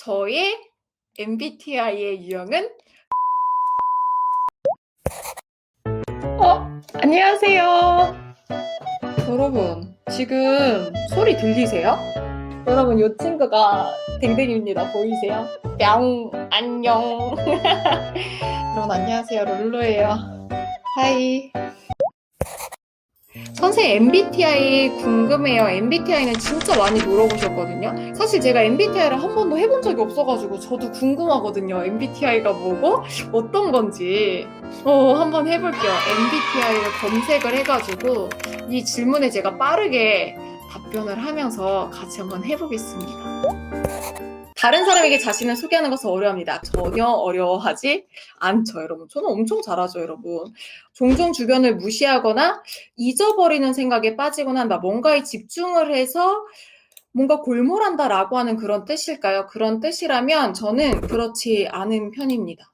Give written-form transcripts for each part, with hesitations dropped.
저의 MBTI의 유형은 안녕하세요. 여러분, 지금 소리 들리세요? 여러분, 이 친구가 댕댕입니다. 보이세요? 뿅, 안녕. 여러분, 안녕하세요. 룰루예요. 하이. 선생님, MBTI 궁금해요. MBTI는 진짜 많이 물어보셨거든요. 사실 제가 MBTI를 한 번도 해본 적이 없어가지고 저도 궁금하거든요. MBTI가 뭐고 어떤 건지 한번 해볼게요. MBTI를 검색을 해가지고 이 질문에 제가 빠르게 답변을 하면서 같이 한번 해보겠습니다. 다른 사람에게 자신을 소개하는 것은 어려워합니다. 전혀 어려워하지 않죠, 여러분. 저는 엄청 잘하죠, 여러분. 종종 주변을 무시하거나 잊어버리는 생각에 빠지곤 한다. 뭔가에 집중을 해서 뭔가 골몰한다라고 하는 그런 뜻일까요? 그런 뜻이라면 저는 그렇지 않은 편입니다.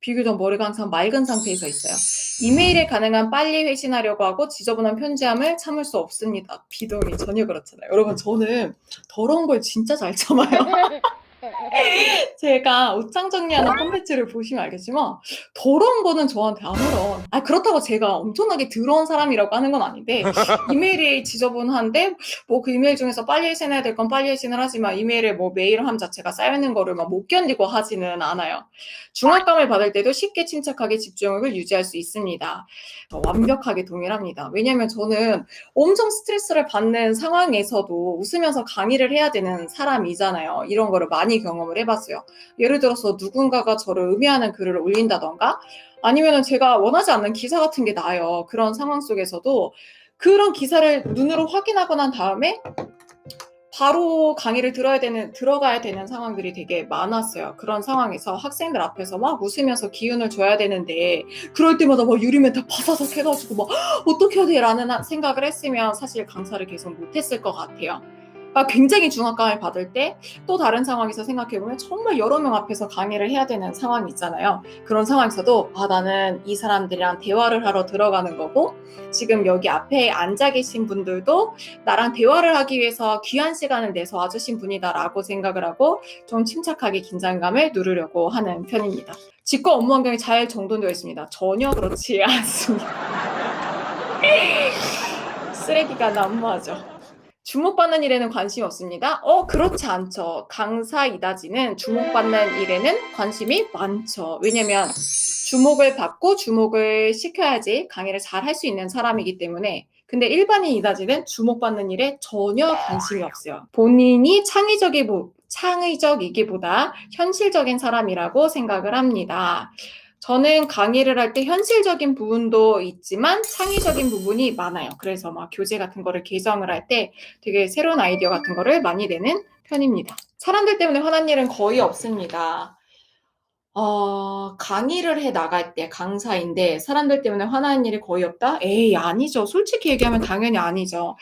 비교적 머리가 항상 맑은 상태에서 있어요. 이메일에 가능한 빨리 회신하려고 하고 지저분한 편지함을 참을 수 없습니다. 비동의 전혀 그렇잖아요. 여러분, 저는 더러운 걸 진짜 잘 참아요. 제가 옷장 정리하는 콘텐츠를 보시면 알겠지만 더러운 거는 저한테 아무런 그렇다고 제가 엄청나게 더러운 사람이라고 하는 건 아닌데 이메일이 지저분한데 뭐 그 이메일 중에서 빨리 회신해야 될 건 빨리 회신을 하지만 이메일에 뭐 메일함 자체가 쌓여있는 거를 막 못 견디고 하지는 않아요. 중압감을 받을 때도 쉽게 침착하게 집중력을 유지할 수 있습니다. 완벽하게 동일합니다. 왜냐면 저는 엄청 스트레스를 받는 상황에서도 웃으면서 강의를 해야 되는 사람이잖아요. 이런 거를 많이 경험을 해봤어요. 예를 들어서 누군가가 저를 음해하는 글을 올린다던가 아니면은 제가 원하지 않는 기사 같은 게 나요. 그런 상황 속에서도 그런 기사를 눈으로 확인하고 난 다음에 바로 강의를 들어가야 되는 상황들이 되게 많았어요. 그런 상황에서 학생들 앞에서 막 웃으면서 기운을 줘야 되는데 그럴 때마다 막 유리멘탈 바사삭 해가지고 막 어떻게 해야 돼? 라는 생각을 했으면 사실 강사를 계속 못했을 것 같아요. 굉장히 중압감을 받을 때 또 다른 상황에서 생각해보면 정말 여러 명 앞에서 강의를 해야 되는 상황이 있잖아요. 그런 상황에서도 나는 이 사람들이랑 대화를 하러 들어가는 거고 지금 여기 앞에 앉아 계신 분들도 나랑 대화를 하기 위해서 귀한 시간을 내서 와주신 분이다라고 생각을 하고 좀 침착하게 긴장감을 누르려고 하는 편입니다. 직과 업무 환경이 잘 정돈되어 있습니다. 전혀 그렇지 않습니다. 쓰레기가 난무하죠. 주목받는 일에는 관심이 없습니다. 그렇지 않죠. 강사 이다지는 주목받는 일에는 관심이 많죠. 왜냐면 주목을 받고 주목을 시켜야지 강의를 잘 할 수 있는 사람이기 때문에. 근데 일반인 이다지는 주목받는 일에 전혀 관심이 없어요. 본인이 창의적이기보다 현실적인 사람이라고 생각을 합니다. 저는 강의를 할 때 현실적인 부분도 있지만 창의적인 부분이 많아요. 그래서 막 교재 같은 거를 개정을 할 때 되게 새로운 아이디어 같은 거를 많이 내는 편입니다. 사람들 때문에 화난 일은 거의 없습니다. 강의를 해 나갈 때 강사인데 사람들 때문에 화나는 일이 거의 없다? 에이, 아니죠. 솔직히 얘기하면 당연히 아니죠.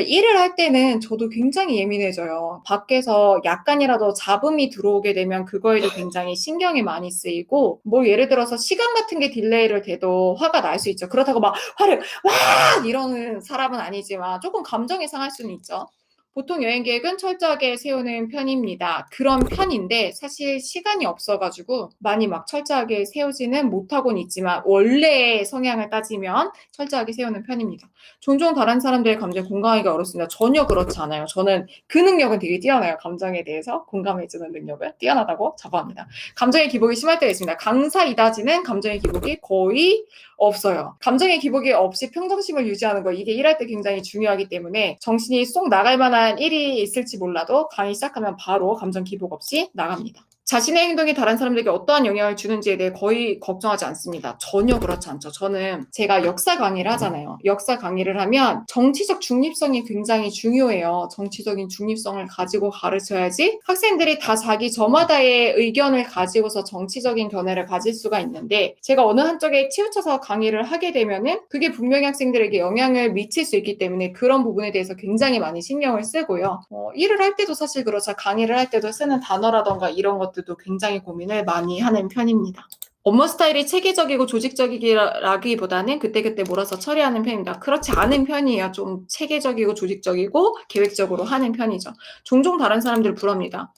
일을 할 때는 저도 굉장히 예민해져요. 밖에서 약간이라도 잡음이 들어오게 되면 그거에도 굉장히 신경이 많이 쓰이고, 뭐 예를 들어서 시간 같은 게 딜레이를 돼도 화가 날 수 있죠. 그렇다고 막 화를 와 이러는 사람은 아니지만 조금 감정이 상할 수는 있죠. 보통 여행 계획은 철저하게 세우는 편입니다. 그런 편인데 사실 시간이 없어가지고 많이 막 철저하게 세우지는 못하고는 있지만 원래의 성향을 따지면 철저하게 세우는 편입니다. 종종 다른 사람들의 감정에 공감하기가 어렵습니다. 전혀 그렇지 않아요. 저는 그 능력은 되게 뛰어나요. 감정에 대해서 공감해주는 능력을 뛰어나다고 자부합니다. 감정의 기복이 심할 때가 있습니다. 강사 이다지는 감정의 기복이 거의 없어요. 감정의 기복이 없이 평정심을 유지하는 거 이게 일할 때 굉장히 중요하기 때문에 정신이 쏙 나갈 만한 일이 있을지 몰라도 강의 시작하면 바로 감정 기복 없이 나갑니다. 자신의 행동이 다른 사람들에게 어떠한 영향을 주는지에 대해 거의 걱정하지 않습니다. 전혀 그렇지 않죠. 저는 제가 역사 강의를 하잖아요. 역사 강의를 하면 정치적 중립성이 굉장히 중요해요. 정치적인 중립성을 가지고 가르쳐야지 학생들이 다 자기 저마다의 의견을 가지고서 정치적인 견해를 가질 수가 있는데 제가 어느 한쪽에 치우쳐서 강의를 하게 되면은 그게 분명히 학생들에게 영향을 미칠 수 있기 때문에 그런 부분에 대해서 굉장히 많이 신경을 쓰고요. 일을 할 때도 사실 그렇죠. 강의를 할 때도 쓰는 단어라던가 이런 것들도 굉장히 고민을 많이 하는 편입니다. 업무 스타일이 체계적이고 조직적이라기보다는 그때그때 몰아서 처리하는 편입니다. 그렇지 않은 편이에요. 좀 체계적이고 조직적이고 계획적으로 하는 편이죠. 종종 다른 사람들을 부릅니다.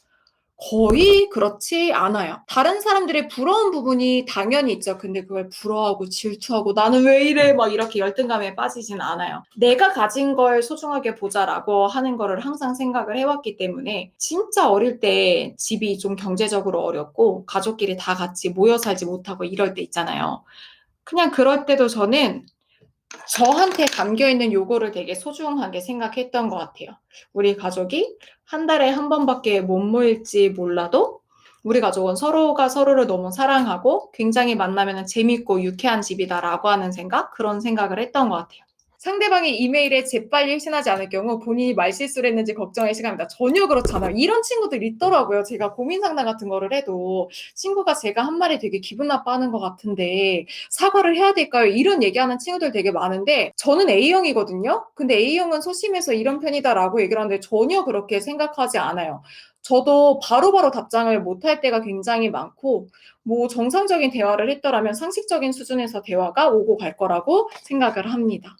거의 그렇지 않아요. 다른 사람들의 부러운 부분이 당연히 있죠. 근데 그걸 부러워하고 질투하고 나는 왜 이래 막 이렇게 열등감에 빠지진 않아요. 내가 가진 걸 소중하게 보자라고 하는 거를 항상 생각을 해왔기 때문에 진짜 어릴 때 집이 좀 경제적으로 어렵고 가족끼리 다 같이 모여 살지 못하고 이럴 때 있잖아요. 그냥 그럴 때도 저는 저한테 담겨있는 요거를 되게 소중하게 생각했던 것 같아요. 우리 가족이 한 달에 한 번밖에 못 모일지 몰라도 우리 가족은 서로가 서로를 너무 사랑하고 굉장히 만나면 재밌고 유쾌한 집이다라고 하는 생각? 그런 생각을 했던 것 같아요. 상대방이 이메일에 재빨리 회신하지 않을 경우 본인이 말실수를 했는지 걱정할 시간입니다. 전혀 그렇지 않아요. 이런 친구들 있더라고요. 제가 고민 상담 같은 거를 해도 친구가 제가 한 말에 되게 기분 나빠하는 것 같은데 사과를 해야 될까요? 이런 얘기하는 친구들 되게 많은데 저는 A형이거든요. 근데 A형은 소심해서 이런 편이다라고 얘기를 하는데 전혀 그렇게 생각하지 않아요. 저도 바로바로 답장을 못할 때가 굉장히 많고 뭐 정상적인 대화를 했더라면 상식적인 수준에서 대화가 오고 갈 거라고 생각을 합니다.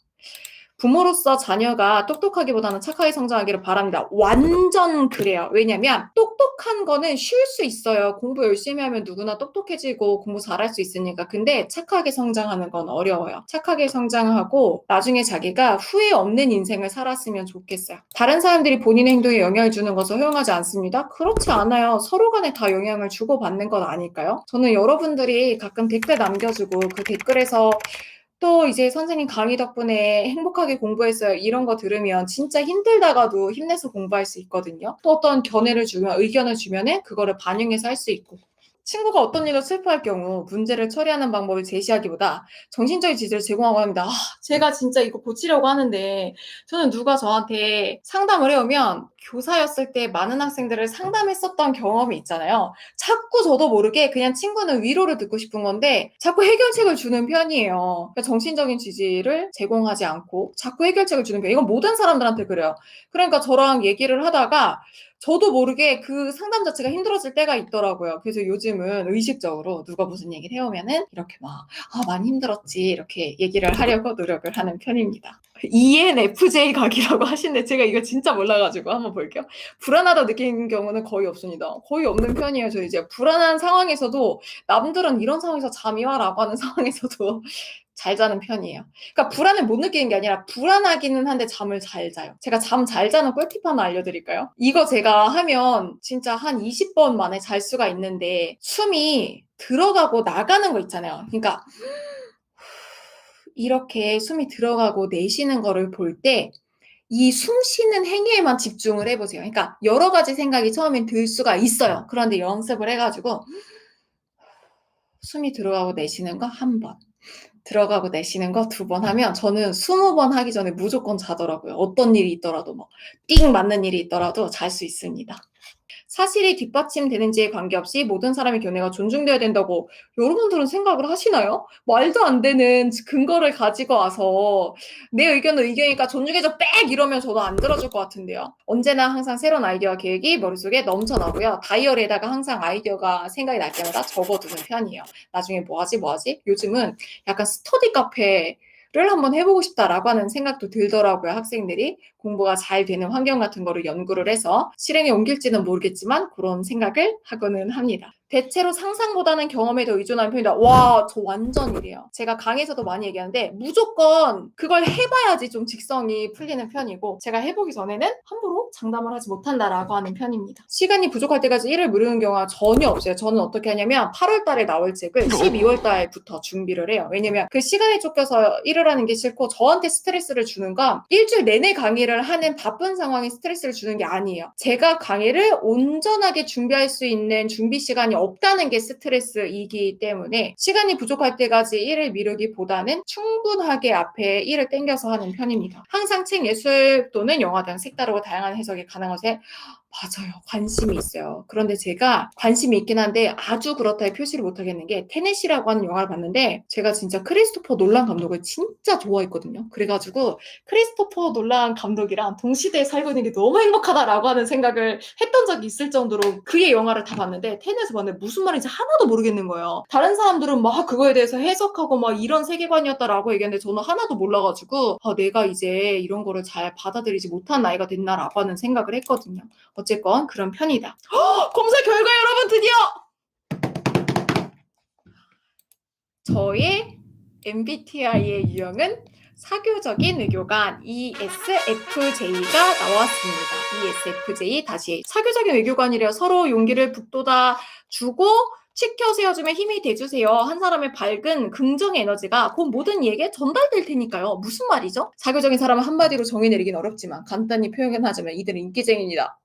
부모로서 자녀가 똑똑하기보다는 착하게 성장하기를 바랍니다. 완전 그래요. 왜냐면 똑똑한 거는 쉴 수 있어요. 공부 열심히 하면 누구나 똑똑해지고 공부 잘할 수 있으니까. 근데 착하게 성장하는 건 어려워요. 착하게 성장하고 나중에 자기가 후회 없는 인생을 살았으면 좋겠어요. 다른 사람들이 본인의 행동에 영향을 주는 것을 허용하지 않습니다. 그렇지 않아요. 서로 간에 다 영향을 주고받는 건 아닐까요? 저는 여러분들이 가끔 댓글 남겨주고 그 댓글에서 또 이제 선생님 강의 덕분에 행복하게 공부했어요. 이런 거 들으면 진짜 힘들다가도 힘내서 공부할 수 있거든요. 또 어떤 견해를 주면, 의견을 주면은 그거를 반영해서 할 수 있고. 친구가 어떤 일로 슬퍼할 경우 문제를 처리하는 방법을 제시하기보다 정신적인 지지를 제공하고 합니다. 제가 진짜 이거 고치려고 하는데 저는 누가 저한테 상담을 해오면 교사였을 때 많은 학생들을 상담했었던 경험이 있잖아요. 자꾸 저도 모르게 그냥 친구는 위로를 듣고 싶은 건데 자꾸 해결책을 주는 편이에요. 그러니까 정신적인 지지를 제공하지 않고 자꾸 해결책을 주는 편. 이건 모든 사람들한테 그래요. 그러니까 저랑 얘기를 하다가 저도 모르게 그 상담 자체가 힘들어질 때가 있더라고요. 그래서 요즘은 의식적으로 누가 무슨 얘기를 해오면은 이렇게 막, 많이 힘들었지. 이렇게 얘기를 하려고 노력을 하는 편입니다. ENFJ 각이라고 하시는데 제가 이거 진짜 몰라가지고 한번 볼게요. 불안하다 느끼는 경우는 거의 없습니다. 거의 없는 편이에요. 저 이제 불안한 상황에서도 남들은 이런 상황에서 잠이 와라고 하는 상황에서도 잘 자는 편이에요. 그러니까 불안을 못 느끼는 게 아니라 불안하기는 한데 잠을 잘 자요. 제가 잠 잘 자는 꿀팁 하나 알려드릴까요? 이거 제가 하면 진짜 한 20번 만에 잘 수가 있는데 숨이 들어가고 나가는 거 있잖아요. 그러니까 이렇게 숨이 들어가고 내쉬는 거를 볼 때 이 숨 쉬는 행위에만 집중을 해보세요. 그러니까 여러 가지 생각이 처음엔 들 수가 있어요. 그런데 연습을 해가지고 숨이 들어가고 내쉬는 거 한 번, 들어가고 내쉬는 거 두 번 하면 저는 20번 하기 전에 무조건 자더라고요. 어떤 일이 있더라도 띵 맞는 일이 있더라도 잘 수 있습니다. 사실이 뒷받침되는지에 관계없이 모든 사람의 견해가 존중되어야 된다고 여러분들은 생각을 하시나요? 말도 안 되는 근거를 가지고 와서 내 의견은 의견이니까 존중해줘 빽 이러면 저도 안 들어줄 것 같은데요. 언제나 항상 새로운 아이디어와 계획이 머릿속에 넘쳐나고요. 다이어리에다가 항상 아이디어가 생각이 날 때마다 적어두는 편이에요. 나중에 뭐하지? 요즘은 약간 스터디 카페 를 한번 해보고 싶다라고 하는 생각도 들더라고요. 학생들이 공부가 잘 되는 환경 같은 거를 연구를 해서 실행에 옮길지는 모르겠지만 그런 생각을 하고는 합니다. 대체로 상상보다는 경험에 더 의존하는 편이다. 와, 저 완전 이래요. 제가 강의에서도 많이 얘기하는데 무조건 그걸 해봐야지 좀 직성이 풀리는 편이고 제가 해보기 전에는 함부로 장담을 하지 못한다라고 하는 편입니다. 시간이 부족할 때까지 일을 미루는 경우가 전혀 없어요. 저는 어떻게 하냐면 8월 달에 나올 책을 12월 달부터 준비를 해요. 왜냐면 그 시간에 쫓겨서 일을 하는 게 싫고 저한테 스트레스를 주는 건 일주일 내내 강의를 하는 바쁜 상황에 스트레스를 주는 게 아니에요. 제가 강의를 온전하게 준비할 수 있는 준비 시간이 없다는 게 스트레스이기 때문에 시간이 부족할 때까지 일을 미루기보다는 충분하게 앞에 일을 땡겨서 하는 편입니다. 항상 책, 예술 또는 영화 등 색다르고 다양한 해석이 가능한 것에 맞아요. 관심이 있어요. 그런데 제가 관심이 있긴 한데 아주 그렇다고 표시를 못하겠는 게 테넷이라고 하는 영화를 봤는데 제가 진짜 크리스토퍼 놀란 감독을 진짜 좋아했거든요. 그래가지고 크리스토퍼 놀란 감독 감독이랑 동시대에 살고 있는 게 너무 행복하다라고 하는 생각을 했던 적이 있을 정도로 그의 영화를 다 봤는데 테넷에서 봤는데 무슨 말인지 하나도 모르겠는 거예요. 다른 사람들은 막 그거에 대해서 해석하고 막 이런 세계관이었다라고 얘기했는데 저는 하나도 몰라가지고 내가 이제 이런 거를 잘 받아들이지 못한 나이가 됐나라고 하는 생각을 했거든요. 어쨌건 그런 편이다. 검사 결과 여러분 드디어 저의 MBTI의 유형은 사교적인 외교관 ESFJ가 나왔습니다. ESFJ 다시 사교적인 외교관이래요. 서로 용기를 북돋아 주고 치켜 세워주면 힘이 돼주세요. 한 사람의 밝은 긍정의 에너지가 그 모든 이에게 전달될 테니까요. 무슨 말이죠? 사교적인 사람은 한마디로 정의 내리긴 어렵지만 간단히 표현하자면 이들은 인기쟁이입니다.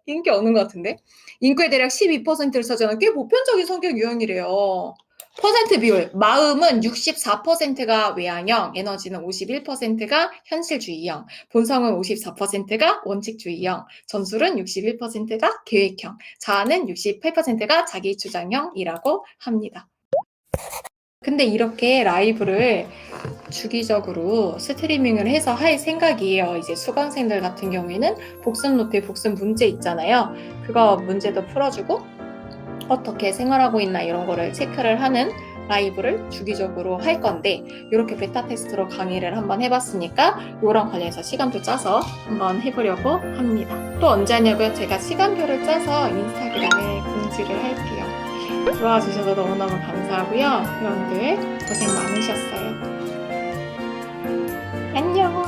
인기 없는 것 같은데? 인구의 대략 12%를 차지하는 꽤 보편적인 성격 유형이래요. 퍼센트 비율, 마음은 64%가 외향형, 에너지는 51%가 현실주의형, 본성은 54%가 원칙주의형, 전술은 61%가 계획형, 자아는 68%가 자기주장형이라고 합니다. 근데 이렇게 라이브를 주기적으로 스트리밍을 해서 할 생각이에요. 이제 수강생들 같은 경우에는 복습 노트에 복습 문제 있잖아요. 그거 문제도 풀어주고 어떻게 생활하고 있나 이런 거를 체크를 하는 라이브를 주기적으로 할 건데 이렇게 베타 테스트로 강의를 한번 해봤으니까 이랑 관련해서 시간표 짜서 한번 해보려고 합니다. 또 언제 하냐고요? 제가 시간표를 짜서 인스타그램에 공지를 할게요. 들어와 주셔서 너무너무 감사하고요. 여러분들 고생 많으셨어요. 안녕.